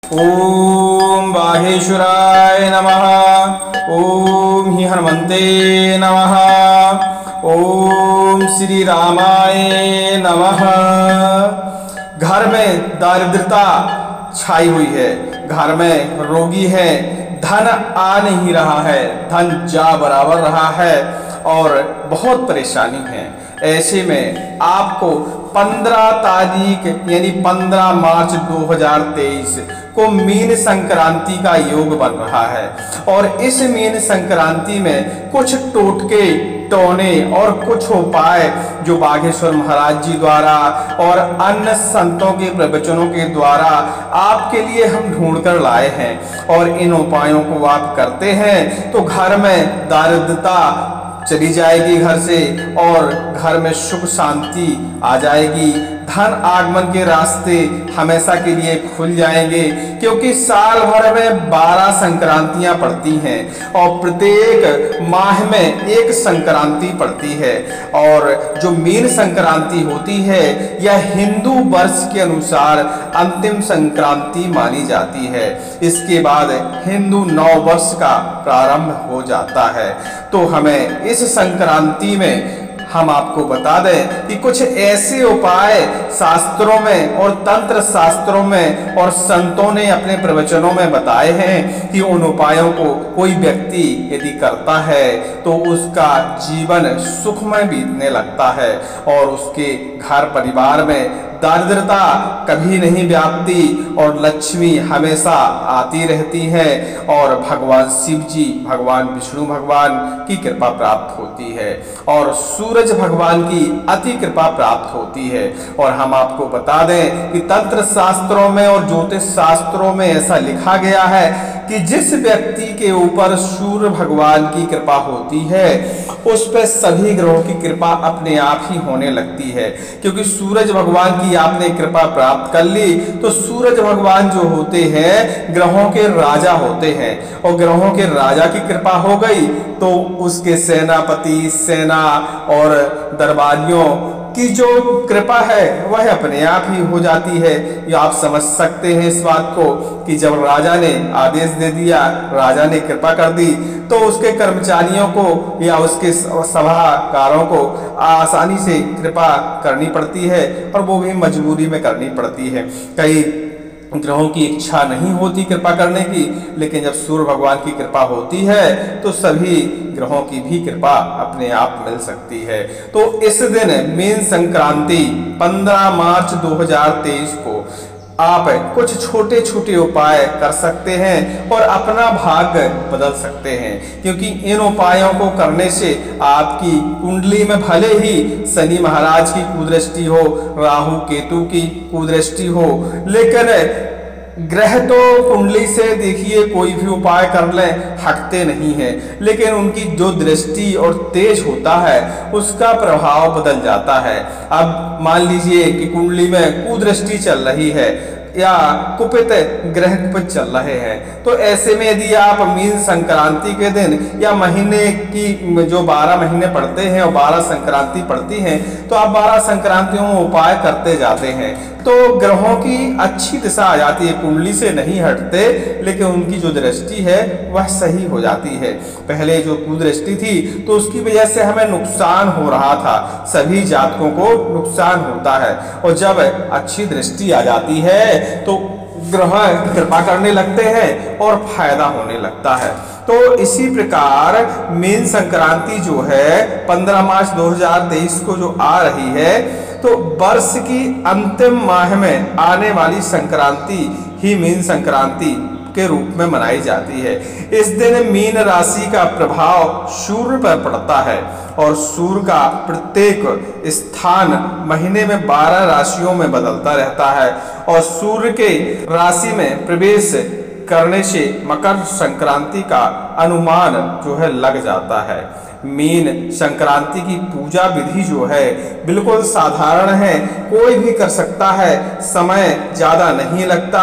ओम बागेश्वराय नमः। ओम ही हनुमते नमः। ओम श्री रामाय नमः। घर में दारिद्रता छाई हुई है, घर में रोगी है, धन आ नहीं रहा है, धन जा बराबर रहा है और बहुत परेशानी है। ऐसे में आपको 15 तारीख यानी 15 मार्च 2023 को मीन संक्रांति का योग बन रहा है और इस मीन संक्रांति में कुछ टोटके टोने और कुछ उपाय जो बागेश्वर महाराज जी द्वारा और अन्य संतों के प्रवचनों के द्वारा आपके लिए हम ढूंढ कर लाए हैं और इन उपायों को आप करते हैं तो घर में दारिद्रता चली जाएगी घर से और घर में सुख शांति आ जाएगी। धन आगमन के रास्ते हमेशा के लिए खुल जाएंगे क्योंकि साल भर में 12 संक्रांतियां पड़ती हैं और प्रत्येक माह में एक संक्रांति पड़ती है और जो मीन संक्रांति होती है यह हिंदू वर्ष के अनुसार अंतिम संक्रांति मानी जाती है। इसके बाद हिंदू नव वर्ष का प्रारंभ हो जाता है। तो हमें इस संक्रांति में हम आपको बता दें कि कुछ ऐसे उपाय शास्त्रों में और तंत्र शास्त्रों में और संतों ने अपने प्रवचनों में बताए हैं कि उन उपायों को कोई व्यक्ति यदि करता है तो उसका जीवन सुखमय बीतने लगता है और उसके घर परिवार में दारिद्रता कभी नहीं व्यापती और लक्ष्मी हमेशा आती रहती है और भगवान शिव जी, भगवान विष्णु भगवान की कृपा प्राप्त होती है और सूरज भगवान की अति कृपा प्राप्त होती है। और हम आपको बता दें कि तंत्र शास्त्रों में और ज्योतिष शास्त्रों में ऐसा लिखा गया है कि जिस व्यक्ति के ऊपर सूर्य भगवान की कृपा होती है उस पर सभी ग्रहों की कृपा अपने आप ही होने लगती है क्योंकि सूरज भगवान की आपने कृपा प्राप्त कर ली तो सूरज भगवान जो होते हैं ग्रहों के राजा होते हैं और ग्रहों के राजा की कृपा हो गई तो उसके सेनापति, सेना और दरबारियों की जो कृपा है वह अपने आप ही हो जाती है। ये आप समझ सकते हैं इस बात को कि जब राजा ने आदेश दे दिया, राजा ने कृपा कर दी तो उसके कर्मचारियों को या उसके सभाकारों को आसानी से कृपा करनी पड़ती है और वो भी मजबूरी में करनी पड़ती है। कई ग्रहों की इच्छा नहीं होती कृपा करने की, लेकिन जब सूर्य भगवान की कृपा होती है तो सभी ग्रहों की भी कृपा अपने आप मिल सकती है। तो इस दिन मीन संक्रांति 15 मार्च 2023 को आप कुछ छोटे छोटे उपाय कर सकते हैं और अपना भाग्य बदल सकते हैं क्योंकि इन उपायों को करने से आपकी कुंडली में भले ही शनि महाराज की कुदृष्टि हो, राहु केतु की कुदृष्टि हो, लेकिन ग्रह तो कुंडली से देखिए कोई भी उपाय कर लें हटते नहीं हैं, लेकिन उनकी जो दृष्टि और तेज होता है उसका प्रभाव बदल जाता है। अब मान लीजिए कि कुंडली में कुदृष्टि चल रही है या कुपित ग्रह कुपित चल रहे हैं तो ऐसे में यदि आप मीन संक्रांति के दिन या महीने की जो 12 महीने पड़ते हैं और 12 संक्रांति पड़ती हैं तो आप 12 संक्रांतियों में उपाय करते जाते हैं तो ग्रहों की अच्छी दिशा आ जाती है। कुंडली से नहीं हटते लेकिन उनकी जो दृष्टि है वह सही हो जाती है। पहले जो कुदृष्टि थी तो उसकी वजह से हमें नुकसान हो रहा था, सभी जातकों को नुकसान होता है और जब अच्छी दृष्टि आ जाती है तो ग्रह कृपा करने लगते हैं और फायदा होने लगता है। तो इसी प्रकार मीन संक्रांति जो है 15 मार्च 2023 को जो आ रही है तो वर्ष की अंतिम माह में आने वाली संक्रांति ही मीन संक्रांति के रूप में मनाई जाती है। इस दिन मीन राशि का प्रभाव सूर्य पर पड़ता है और सूर्य का प्रत्येक स्थान महीने में 12 राशियों में बदलता रहता है और सूर्य के राशि में प्रवेश करने से मकर संक्रांति का अनुमान जो है लग जाता है। मीन संक्रांति की पूजा विधि जो है बिल्कुल साधारण है, कोई भी कर सकता है, समय ज़्यादा नहीं लगता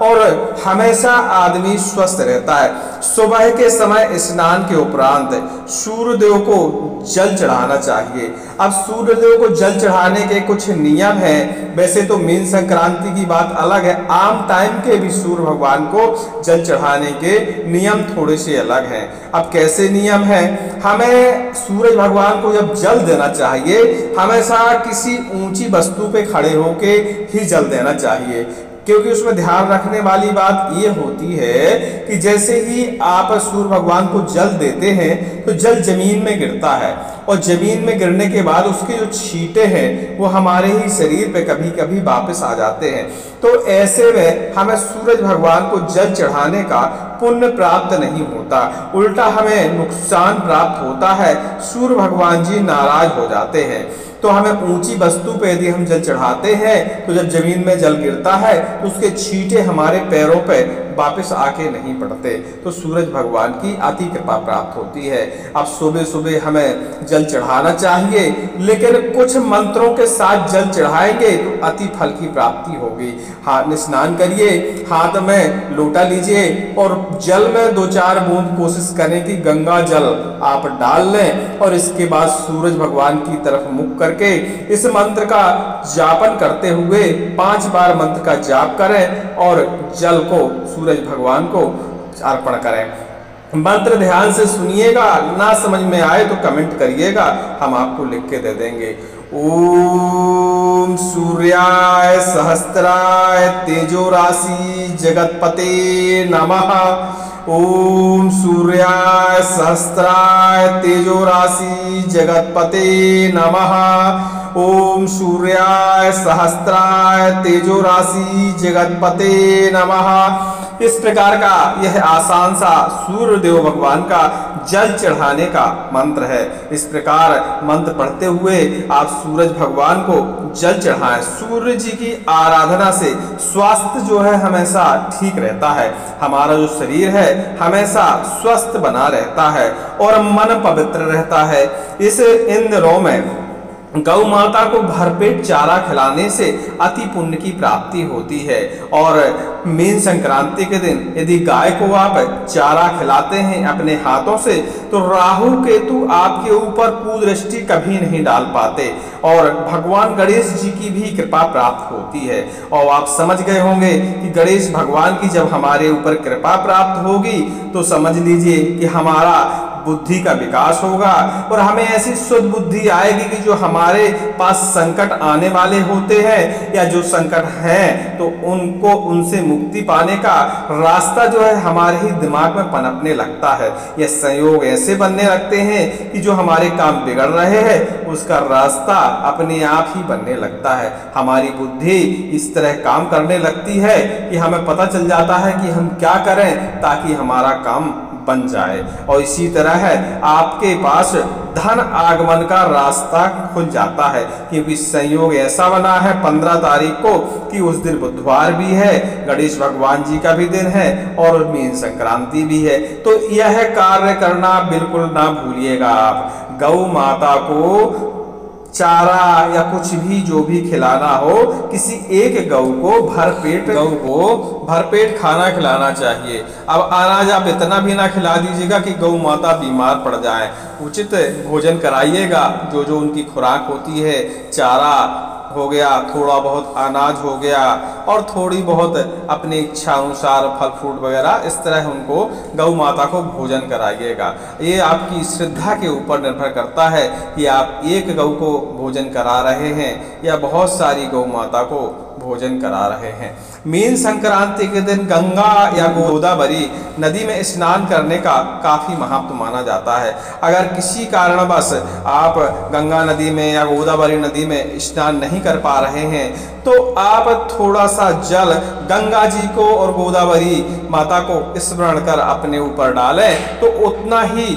और हमेशा आदमी स्वस्थ रहता है। सुबह के समय स्नान के उपरांत सूर्यदेव को जल चढ़ाना चाहिए। अब सूर्यदेव को जल चढ़ाने के कुछ नियम हैं। वैसे तो मीन संक्रांति की बात अलग है, आम टाइम के भी सूर्य भगवान को जल चढ़ाने के नियम थोड़े से अलग हैं। अब कैसे नियम हैं? हमें सूरज भगवान को जब जल देना चाहिए हमेशा किसी ऊंची वस्तु पे खड़े होके ही जल देना चाहिए, क्योंकि उसमें ध्यान रखने वाली बात ये होती है कि जैसे ही आप सूर्य भगवान को जल देते हैं तो जल जमीन में गिरता है और जमीन में गिरने के बाद उसके जो छींटे हैं वो हमारे ही शरीर पे कभी कभी वापस आ जाते हैं। तो ऐसे में हमें सूरज भगवान को जल चढ़ाने का पुण्य प्राप्त नहीं होता, उल्टा हमें नुकसान प्राप्त होता है। सूर्य भगवान जी नाराज हो जाते हैं। तो हमें ऊंची वस्तु पे यदि हम जल चढ़ाते हैं तो जब जमीन में जल गिरता है तो उसके छींटे हमारे पैरों पे वापस आके नहीं पड़ते, तो सूरज भगवान की अति कृपा प्राप्त होती है। अब सुबह सुबह हमें जल चढ़ाना चाहिए, लेकिन कुछ मंत्रों के साथ जल चढ़ाएंगे तो अति फल की प्राप्ति होगी। हाथ स्नान करिए, हाथ में लोटा लीजिए और जल में 2-4 बूंद कोशिश करें कि गंगा जल आप डाल लें और इसके बाद सूरज भगवान की तरफ मुख करके इस मंत्र का जापन करते हुए 5 बार मंत्र का जाप करें और जल को सूरज भगवान को अर्पण करें। मंत्र ध्यान से सुनिएगा, ना समझ में आए तो कमेंट करिएगा, हम आपको लिख के दे देंगे। ओम सूर्याय सहस्त्राय तेजो राशि जगतपते नमः। ओम सूर्याय सहस्त्राय तेजो राशि जगतपते नमः। ओम सूर्याय सहस्त्राय तेजो राशि जगतपते नमः। इस प्रकार का यह आसान सा सूर्य देव भगवान का जल चढ़ाने का मंत्र है। इस प्रकार मंत्र पढ़ते हुए आप सूरज भगवान को जल चढ़ाएं। सूर्य जी की आराधना से स्वास्थ्य जो है हमेशा ठीक रहता है, हमारा जो शरीर है हमेशा स्वस्थ बना रहता है और मन पवित्र रहता है। इन दिनों में गौ माता को भरपेट चारा खिलाने से अति पुण्य की प्राप्ति होती है और मीन संक्रांति के दिन यदि गाय को आप चारा खिलाते हैं अपने हाथों से तो राहु केतु आपके ऊपर कुदृष्टि कभी नहीं डाल पाते और भगवान गणेश जी की भी कृपा प्राप्त होती है। और आप समझ गए होंगे कि गणेश भगवान की जब हमारे ऊपर कृपा प्राप्त होगी तो समझ लीजिए कि हमारा बुद्धि का विकास होगा और हमें ऐसी शुद्ध बुद्धि आएगी कि जो हमारे पास संकट आने वाले होते हैं या जो संकट हैं तो उनसे मुक्ति पाने का रास्ता जो है हमारे ही दिमाग में पनपने लगता है। यह संयोग ऐसे बनने लगते हैं कि जो हमारे काम बिगड़ रहे हैं उसका रास्ता अपने आप ही बनने लगता है। हमारी बुद्धि इस तरह काम करने लगती है कि हमें पता चल जाता है कि हम क्या करें ताकि हमारा काम बन जाए। और इसी तरह है आपके पास धन आगमन का रास्ता खुल जाता है, क्योंकि संयोग ऐसा बना है 15 तारीख को कि उस दिन बुधवार भी है, गणेश भगवान जी का भी दिन है और मीन संक्रांति भी है। तो यह कार्य करना बिल्कुल ना भूलिएगा। आप गौ माता को चारा या कुछ भी जो भी खिलाना हो किसी एक गौ को भरपेट खाना खिलाना चाहिए। अब अनाज आप इतना भी ना खिला दीजिएगा कि गौ माता बीमार पड़ जाए। उचित भोजन कराइएगा, जो जो उनकी खुराक होती है, चारा हो गया, थोड़ा बहुत अनाज हो गया और थोड़ी बहुत अपनी इच्छा अनुसार फल फ्रूट वगैरह, इस तरह उनको गौ माता को भोजन कराइएगा। ये आपकी श्रद्धा के ऊपर निर्भर करता है कि आप एक गौ को भोजन करा रहे हैं या बहुत सारी गौ माता को भोजन करा रहे हैं। मीन संक्रांति के दिन गंगा या गोदावरी नदी में स्नान करने का काफी महत्व माना जाता है। अगर किसी कारणवश आप गंगा नदी में या गोदावरी नदी में स्नान नहीं कर पा रहे हैं तो आप थोड़ा सा जल गंगा जी को और गोदावरी माता को स्मरण कर अपने ऊपर डालें तो उतना ही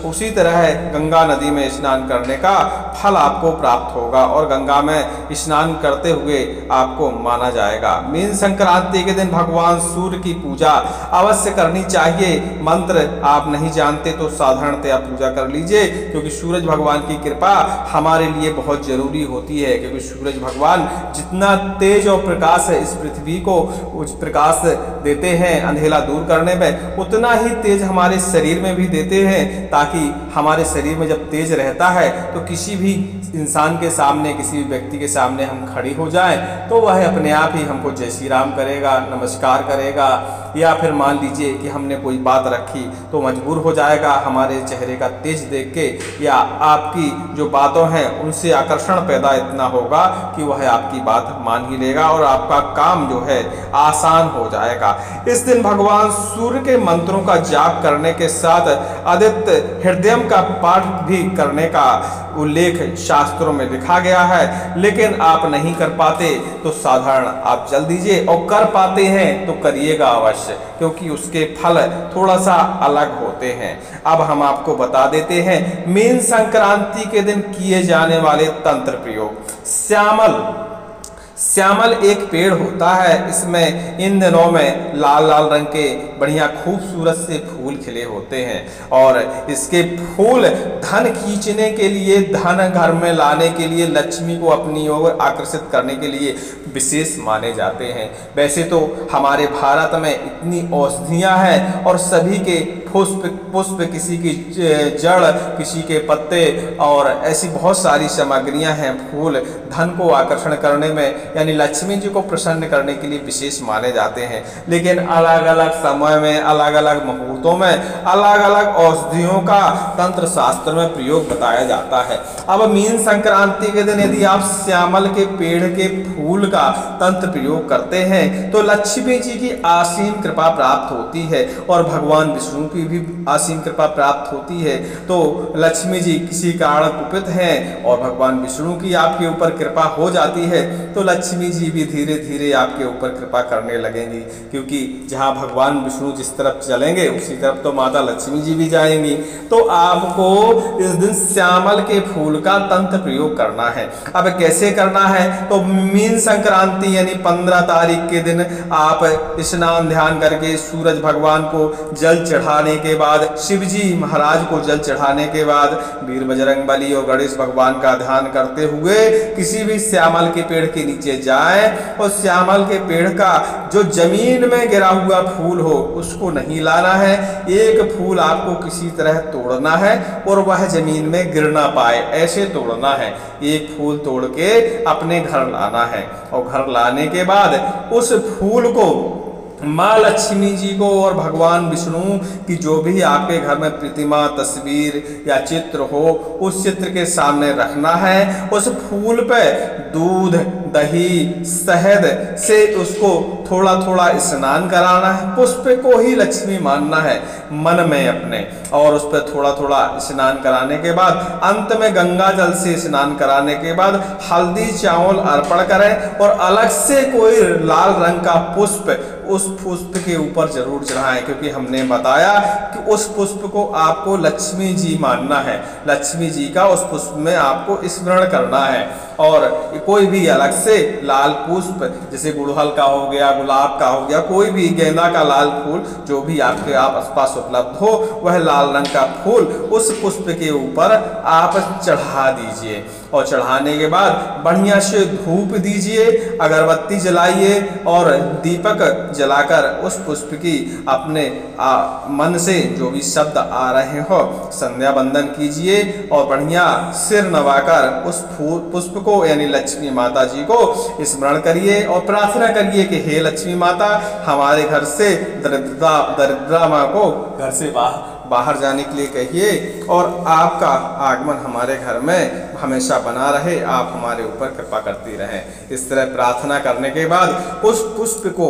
उसी तरह गंगा नदी में स्नान करने का फल आपको प्राप्त होगा और गंगा में स्नान करते हुए आपको माना जाएगा। मीन संक्रांति के दिन भगवान सूर्य की पूजा अवश्य करनी चाहिए। मंत्र आप नहीं जानते तो साधारणतया पूजा कर लीजिए, क्योंकि सूरज भगवान की कृपा हमारे लिए बहुत जरूरी होती है। क्योंकि सूरज भगवान जितना तेज और प्रकाश है इस पृथ्वी को प्रकाश देते हैं अंधेरा दूर करने में, उतना ही तेज हमारे शरीर में भी देते हैं, ताकि हमारे शरीर में जब तेज रहता है तो किसी भी इंसान के सामने, किसी भी व्यक्ति के सामने हम खड़ी हो जाएं तो वह अपने आप ही हमको जय श्री राम करेगा, नमस्कार करेगा, या फिर मान लीजिए कि हमने कोई बात रखी तो मजबूर हो जाएगा हमारे चेहरे का तेज देख के, या आपकी जो बातों हैं उनसे आकर्षण पैदा इतना होगा कि वह आपकी बात मान ही लेगा और आपका काम जो है आसान हो जाएगा। इस दिन भगवान सूर्य के मंत्रों का जाप करने के साथ आदित्य हृदयम का पाठ भी करने का उल्लेख शास्त्रों में लिखा गया है। लेकिन आप नहीं कर पाते तो साधारण आप चल दीजिए, और कर पाते हैं तो करिएगा अवश्य, क्योंकि उसके फल थोड़ा सा अलग होते हैं। अब हम आपको बता देते हैं मीन संक्रांति के दिन किए जाने वाले तंत्र प्रयोग। श्यामल एक पेड़ होता है, इसमें इन दिनों में लाल लाल रंग के बढ़िया खूबसूरत से फूल खिले होते हैं, और इसके फूल धन खींचने के लिए, धन घर में लाने के लिए, लक्ष्मी को अपनी ओर आकर्षित करने के लिए विशेष माने जाते हैं। वैसे तो हमारे भारत में इतनी औषधियाँ हैं और सभी के पुष्प, किसी की जड़, किसी के पत्ते, और ऐसी बहुत सारी सामग्रियां हैं, फूल धन को आकर्षण करने में यानी लक्ष्मी जी को प्रसन्न करने के लिए विशेष माने जाते हैं। लेकिन अलग अलग समय में, अलग अलग मुहूर्तों में अलग अलग औषधियों का तंत्र शास्त्र में प्रयोग बताया जाता है। अब मीन संक्रांति के दिन यदि आप श्यामल के पेड़ के फूल का तंत्र प्रयोग करते हैं तो लक्ष्मी जी की असीम कृपा प्राप्त होती है और भगवान विष्णु की भी असीम कृपा प्राप्त होती है। तो लक्ष्मी जी किसी कारण कुपित हैं और भगवान विष्णु की आपके ऊपर कृपा हो जाती है तो लक्ष्मी जी भी धीरे धीरे आपके ऊपर कृपा करने लगेंगी, क्योंकि जहां भगवान विष्णु जिस तरफ चलेंगे उसी तरफ तो माता लक्ष्मी जी भी जाएंगी। तो आपको इस दिन श्यामल के फूल का तंत्र प्रयोग करना है। अब कैसे करना है? तो मीन संक्रांति यानी 15 तारीख के दिन आप स्नान ध्यान करके सूरज भगवान को जल चढ़ाने के बाद, शिव जी महाराज को जल चढ़ाने के बाद वीर बजरंगबली और गणेश भगवान का ध्यान करते हुए किसी भी श्यामल के पेड़ के नीचे जाए और श्यामल के पेड़ का जो जमीन में गिरा हुआ फूल हो उसको नहीं लाना है। एक फूल आपको किसी तरह तोड़ना है और वह जमीन में गिर ना पाए, ऐसे तोड़ना है। एक फूल तोड़ के अपने घर लाना है और घर लाने के बाद उस फूल को माँ लक्ष्मी जी को और भगवान विष्णु की जो भी आपके घर में प्रतिमा, तस्वीर या चित्र हो उस चित्र के सामने रखना है। उस फूल पे दूध, दही, शहद से उसको थोड़ा थोड़ा स्नान कराना है। पुष्प को ही लक्ष्मी मानना है मन में अपने, और उस पर थोड़ा थोड़ा स्नान कराने के बाद अंत में गंगा जल से स्नान कराने के बाद हल्दी चावल अर्पण करें और अलग से कोई लाल रंग का पुष्प उस पुष्प के ऊपर जरूर चढ़ाएं, क्योंकि हमने बताया कि उस पुष्प को आपको लक्ष्मी जी मानना है। लक्ष्मी जी का उस पुष्प में आपको स्मरण करना है। और कोई भी अलग से लाल पुष्प जैसे गुड़हल का हो गया, गुलाब का हो गया, कोई भी गेंदा का लाल फूल जो भी आपके आसपास उपलब्ध हो वह लाल रंग का फूल उस पुष्प के ऊपर आप चढ़ा दीजिए। और चढ़ाने के बाद बढ़िया से धूप दीजिए, अगरबत्ती जलाइए और दीपक जलाकर उस पुष्प की अपने मन से जो भी शब्द आ रहे हो संध्या बंदन कीजिए और बढ़िया सिर नवाकर उस पुष्प को यानी लक्ष्मी माता जी को स्मरण करिए और प्रार्थना करिए कि हे लक्ष्मी माता, हमारे घर से दरिद्रा माँ को घर से बाहर जाने के लिए कहिए और आपका आगमन हमारे घर में हमेशा बना रहे, आप हमारे ऊपर कृपा करती रहें। इस तरह प्रार्थना करने के बाद उस पुष्प को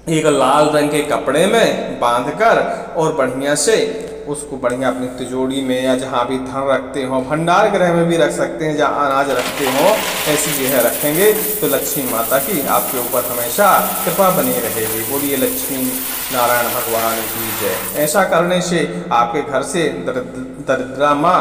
एक लाल रंग के कपड़े में बांधकर और बढ़िया से उसको बढ़िया अपनी तिजोरी में या जहाँ भी धन रखते हो, भंडार गृह में भी रख सकते हैं, जहाँ अनाज रखते हो ऐसी जगह रखेंगे तो लक्ष्मी माता की आपके ऊपर हमेशा कृपा बनी रहेगी। बोलिए लक्ष्मी नारायण भगवान की जय। ऐसा करने से आपके घर से दरिद्रा माँ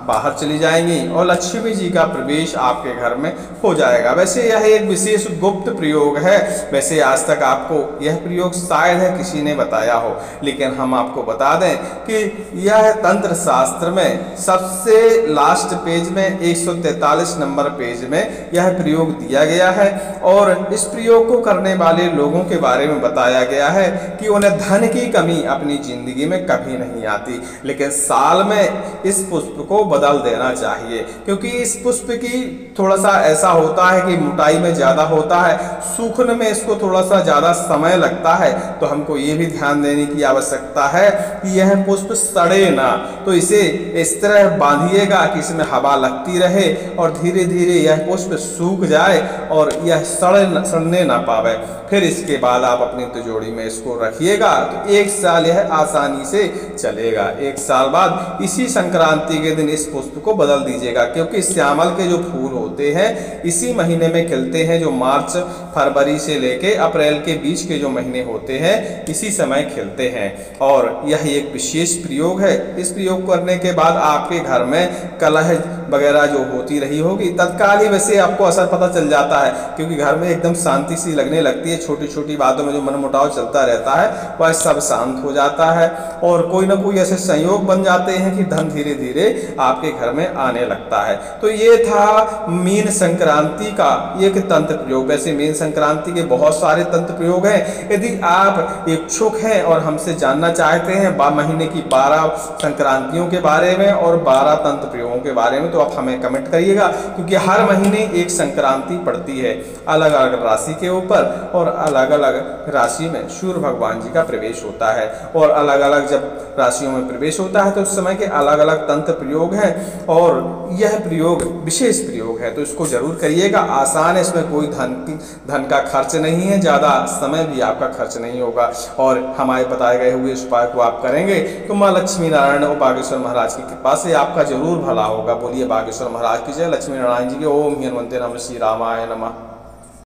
बाहर चली जाएंगी और लक्ष्मी जी का प्रवेश आपके घर में हो जाएगा। वैसे यह एक विशेष गुप्त प्रयोग है। वैसे आज तक आपको यह प्रयोग शायद है किसी ने बताया हो, लेकिन हम आपको बता दें कि यह तंत्र शास्त्र में सबसे लास्ट पेज में 143 नंबर पेज में यह प्रयोग दिया गया है। और इस प्रयोग को करने वाले लोगों के बारे में बताया गया है कि उन्हें धन की कमी अपनी जिंदगी में कभी नहीं आती, लेकिन साल में इस पुष्प को बदल देना चाहिए, क्योंकि इस पुष्प की थोड़ा सा ऐसा होता है कि मोटाई में ज़्यादा होता है, सूखने में इसको थोड़ा सा ज़्यादा समय लगता है। तो हमको ये भी ध्यान देने की आवश्यकता है कि यह पुष्प सड़े ना, तो इसे इस तरह बांधिएगा कि इसमें हवा लगती रहे और धीरे धीरे यह पुष्प सूख जाए और यह सड़ने ना पावे। फिर इसके बाद आप अपनी तिजोरी में इसको रखिएगा तो 1 साल यह आसानी से चलेगा। 1 साल बाद इसी संक्रांति के दिन इस पुष्प को बदल दीजिएगा, क्योंकि श्यामल के जो फूल होते हैं इसी महीने में खिलते हैं, जो मार्च फरवरी से लेके अप्रैल के बीच के जो महीने होते हैं इसी समय खिलते हैं। और यह एक विशेष प्रयोग है। इस प्रयोग करने के बाद आपके घर में कलह वगैरह जो होती रही होगी तत्काल ही वैसे आपको असर पता चल जाता है, क्योंकि घर में एकदम शांति सी लगने लगती है। छोटी छोटी बातों में जो मनमुटाव चलता रहता है वह सब शांत हो जाता है और कोई ना कोई ऐसे संयोग बन जाते हैं कि धन धीरे धीरे आपके घर में आने लगता है। तो ये था मीन संक्रांति का एक तंत्र प्रयोग। वैसे मीन संक्रांति के बहुत सारे तंत्र प्रयोग हैं। यदि आप इच्छुक हैं और हमसे जानना चाहते हैं महीने की 12 संक्रांतियों के बारे में और 12 तंत्र प्रयोगों के बारे में, तो आप हमें कमेंट करिएगा, क्योंकि हर महीने एक संक्रांति पड़ती है अलग अलग राशि के ऊपर और अलग अलग राशि में सूर्य भगवान जी का प्रवेश होता है। और अलग अलग जब राशियों में प्रवेश होता है तो उस समय के अलग अलग तंत्र प्रयोग हैं और यह प्रयोग विशेष प्रयोग है, तो इसको जरूर करिएगा। आसान है, इसमें कोई धन का खर्च नहीं है, ज़्यादा समय भी आपका खर्च नहीं होगा और हमारे बताए गए हुए इस उपाय को आप करेंगे तो माँ लक्ष्मी नारायण और बागेश्वर महाराज की कृपा से आपका जरूर भला होगा। बोलिए बागेश्वर महाराज की जय। लक्ष्मी नारायण जी के ओम हनुमंते नमः। श्री रामाय नमः।